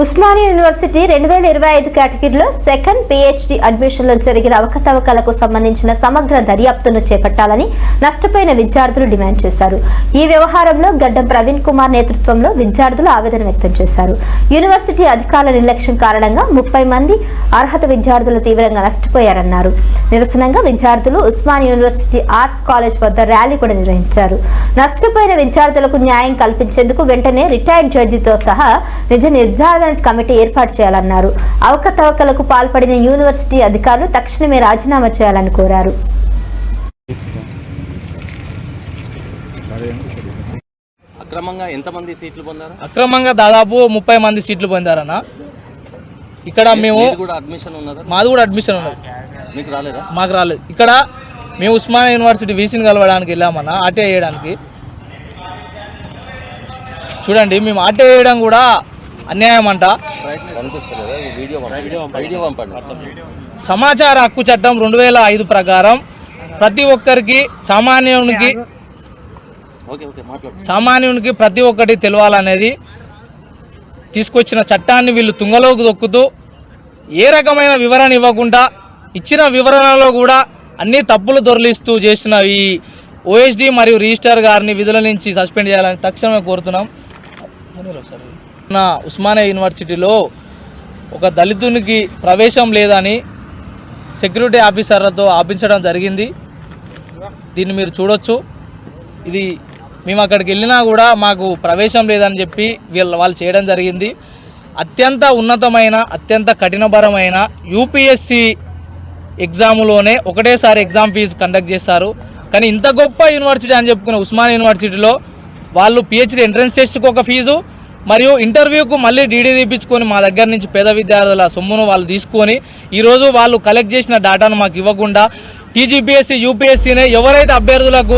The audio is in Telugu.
ఉస్మానియా యూనివర్సిటీ 2025 కేటగిరీలో సెకండ్ PhD అడ్మిషన్లో జరిగిన అవకతవకలకు సంబంధించిన సమగ్ర దర్యాప్తును చేపట్టాలని నష్టపోయిన విద్యార్థులు డిమాండ్ చేశారు. ఈ వ్యవహారంలో గడ్డం ప్రవీణ్ కుమార్ నేతృత్వంలో విద్యార్థులు ఆవేదన వ్యక్తం చేశారు. యూనివర్సిటీ అధికారుల నిర్లక్ష్యం కారణంగా 30 మంది అర్హత విద్యార్థులు తీవ్రంగా నష్టపోయారన్నారు. నిరసనగా విద్యార్థులు ఉస్మానియా యూనివర్సిటీ ఆర్ట్స్ కాలేజ్ వద్ద ర్యాలీ కూడా నిర్వహించారు. నష్టపోయిన విద్యార్థులకు న్యాయం కల్పించేందుకు వెంటనే రిటైర్డ్ జడ్జితో సహా నిజ నిర్ధారణ కమిటీ ఏర్పాటు చేయాలన్నారు. అవకతవకలకు పాల్పడిన యూనివర్సిటీ అధికారులు తక్షణమే రాజీనామా చేయాలని కోరారు. అక్రమంగా ఎంతమంది సీట్లు పొందారు? అక్రమంగా దాదాపు 30 మంది సీట్లు పొందారన్న. ఇక్కడ మేము మాది కూడా అడ్మిషన్ ఉన్నది. మీకు రాలేదా? మాకు రాలేదు. ఇక్కడ మేము ఉస్మానియా యూనివర్సిటీ వీసీని కలవడానికి వెళ్ళామన్న, ఆర్టీ వేయడానికి. చూడండి, మేము ఆర్టీ వేయడం కూడా అన్యాయం అంట. సమాచార హక్కు చట్టం 2005 ప్రకారం ప్రతి ఒక్కరికి సామాన్యునికి ప్రతి ఒక్కటి తెలవాలనేది తీసుకొచ్చిన చట్టాన్ని వీళ్ళు తుంగలోకి దొక్కుతూ ఏ రకమైన వివరణ ఇవ్వకుండా ఇచ్చిన వివరణలో కూడా అన్ని తప్పులు దొరలిస్తూ చేసిన ఈ OSD మరియు రిజిస్ట్రార్ గారిని విధుల నుంచి సస్పెండ్ చేయాలని తక్షణమే కోరుతున్నాం. ఉస్మానియా యూనివర్సిటీలో ఒక దళితునికి ప్రవేశం లేదని సెక్యూరిటీ ఆఫీసర్లతో ఆపించడం జరిగింది. దీన్ని మీరు చూడొచ్చు. ఇది మేము అక్కడికి వెళ్ళినా కూడా మాకు ప్రవేశం లేదని చెప్పి వాళ్ళు చేయడం జరిగింది. అత్యంత ఉన్నతమైన అత్యంత కఠినపరమైన UPSC ఎగ్జాములోనే ఒకటేసారి ఎగ్జామ్ ఫీజు కండక్ట్ చేస్తారు. కానీ ఇంత గొప్ప యూనివర్సిటీ అని చెప్పుకున్న ఉస్మానియా యూనివర్సిటీలో వాళ్ళు PhD ఎంట్రన్స్ టెస్ట్కి ఒక ఫీజు మరియు ఇంటర్వ్యూకు మళ్ళీ DD తీపించుకొని మా దగ్గర నుంచి పేద విద్యార్థుల సొమ్మును వాళ్ళు తీసుకొని ఈరోజు వాళ్ళు కలెక్ట్ చేసిన డేటాను మాకు ఇవ్వకుండా TGPSC UPSCనే ఎవరైతే అభ్యర్థులకు